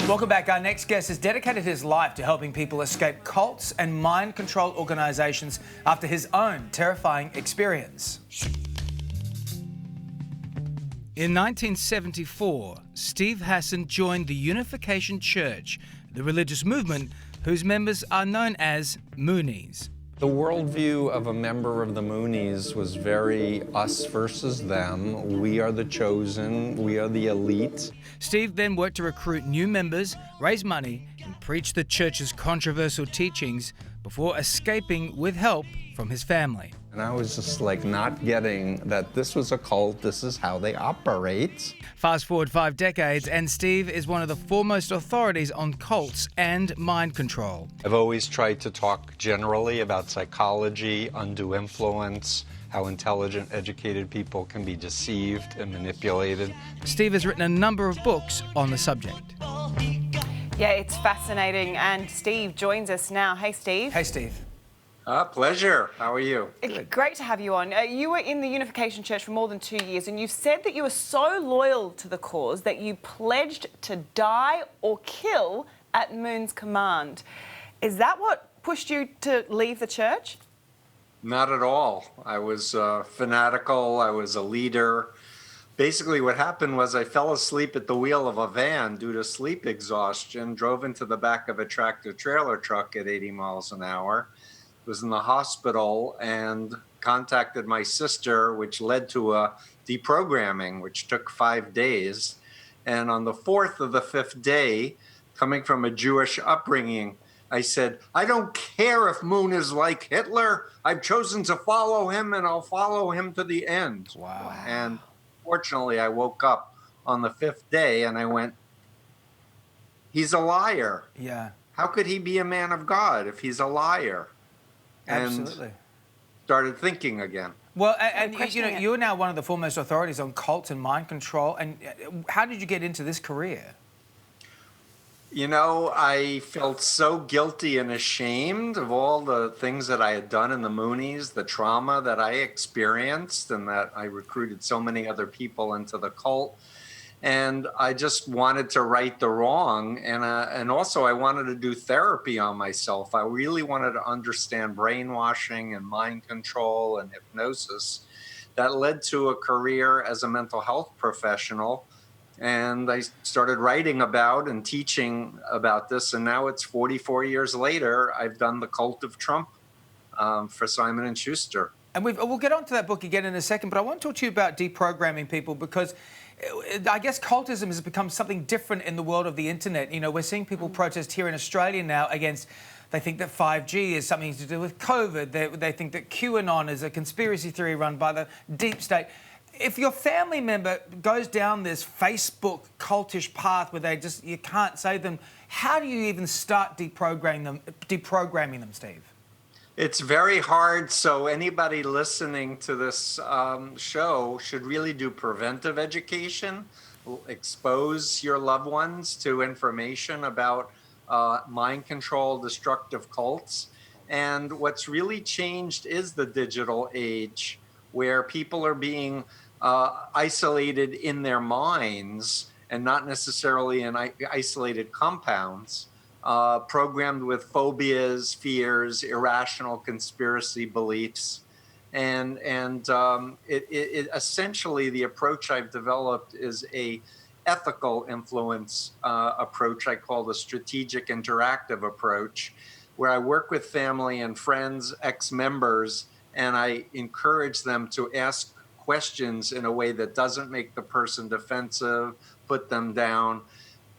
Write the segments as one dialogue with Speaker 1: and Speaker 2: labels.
Speaker 1: Welcome back. Our next guest has dedicated his life to helping people escape cults and mind control organisations after his own terrifying experience. In 1974, Steve Hassan joined the Unification Church, the religious movement whose members are known as Moonies.
Speaker 2: The worldview of a member of the Moonies was very us versus them. We are the chosen, we are the elite.
Speaker 1: Steve then worked to recruit new members, raise money, and preach the church's controversial teachings before escaping with help from his family.
Speaker 2: And I was just like not getting that this was a cult, this is how they operate.
Speaker 1: Fast forward 5 decades, and Steve is one of the foremost authorities on cults and mind control.
Speaker 2: I've always tried to talk generally about psychology, undue influence, how intelligent, educated people can be deceived and manipulated.
Speaker 1: Steve has written a number of books on the subject.
Speaker 3: Yeah, it's fascinating, and Steve joins us now. Hey, Steve.
Speaker 1: Hey, Steve.
Speaker 4: Pleasure. How are you?
Speaker 3: Great to have you on. You were in the Unification Church for more than 2 years, and you've said that you were so loyal to the cause that you pledged to die or kill at Moon's command. Is that what pushed you to leave the church?
Speaker 4: Not at all. I was fanatical. I was a leader. Basically, what happened was I fell asleep at the wheel of a van due to sleep exhaustion, drove into the back of a tractor-trailer truck at 80 miles an hour, was in the hospital, and contacted my sister, which led to a deprogramming, which took 5 days. And on the 4th of the 5th day, coming from a Jewish upbringing, I said, I don't care if Moon is like Hitler. I've chosen to follow him, and I'll follow him to the end.
Speaker 1: Wow.
Speaker 4: And fortunately, I woke up on the 5th day, and I went, he's a liar.
Speaker 1: Yeah.
Speaker 4: How could he be a man of God if he's a liar?
Speaker 1: Absolutely.
Speaker 4: And started thinking again.
Speaker 1: Well, and
Speaker 3: questioning it.
Speaker 1: you're now one of the foremost authorities on cults and mind control. And how did you get into this career?
Speaker 4: You know, I felt so guilty and ashamed of all the things that I had done in the Moonies, the trauma that I experienced, and that I recruited so many other people into the cult. And I just wanted to right the wrong. And also I wanted to do therapy on myself. I really wanted to understand brainwashing and mind control and hypnosis. That led to a career as a mental health professional. And I started writing about and teaching about this. And now it's 44 years later, I've done The Cult of Trump for Simon & Schuster.
Speaker 1: And we'll get onto that book again in a second, but I want to talk to you about deprogramming people, because I guess cultism has become something different in the world of the internet. You know, we're seeing people protest here in Australia now against, they think that 5G is something to do with COVID. They think that QAnon is a conspiracy theory run by the deep state. If your family member goes down this Facebook cultish path where you can't save them, how do you even start deprogramming them, Steve?
Speaker 4: It's very hard, so anybody listening to this show should really do preventive education, expose your loved ones to information about mind control, destructive cults. And what's really changed is the digital age, where people are being isolated in their minds and not necessarily in isolated compounds. Programmed with phobias, fears, irrational conspiracy beliefs. And it essentially, the approach I've developed is a ethical influence approach I call the strategic interactive approach, where I work with family and friends, ex-members, and I encourage them to ask questions in a way that doesn't make the person defensive, put them down,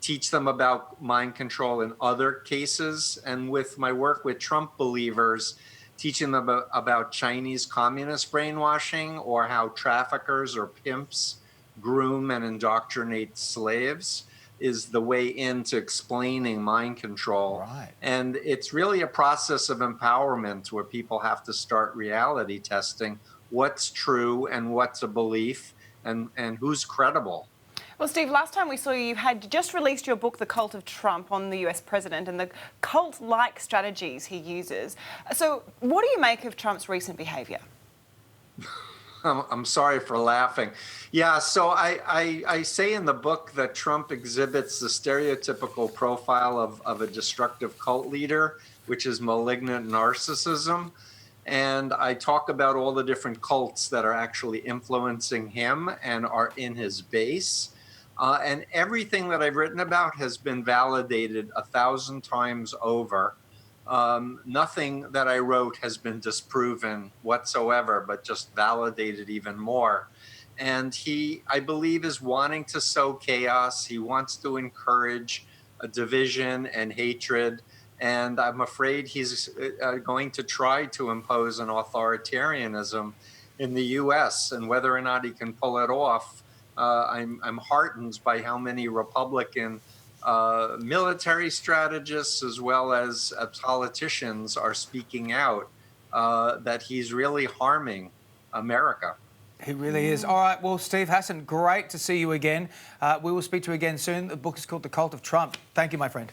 Speaker 4: teach them about mind control in other cases. And with my work with Trump believers, teaching them about Chinese communist brainwashing, or how traffickers or pimps groom and indoctrinate slaves, is the way into explaining mind control.
Speaker 1: Right.
Speaker 4: And it's really a process of empowerment where people have to start reality testing what's true and what's a belief, and who's credible.
Speaker 3: Well, Steve, last time we saw you, you had just released your book, The Cult of Trump, on the US president and the cult-like strategies he uses. So what do you make of Trump's recent behaviour?
Speaker 4: I'm sorry for laughing. Yeah, so I say in the book that Trump exhibits the stereotypical profile of a destructive cult leader, which is malignant narcissism. And I talk about all the different cults that are actually influencing him and are in his base. And everything that I've written about has been validated 1,000 times over. Nothing that I wrote has been disproven whatsoever, but just validated even more. And he, I believe, is wanting to sow chaos. He wants to encourage a division and hatred. And I'm afraid he's going to try to impose an authoritarianism in the US. And whether or not he can pull it off, I'm heartened by how many Republican military strategists as well as politicians are speaking out that he's really harming America.
Speaker 1: He really is. All right, well, Steve Hassan, great to see you again. We will speak to you again soon. The book is called The Cult of Trump. Thank you, my friend.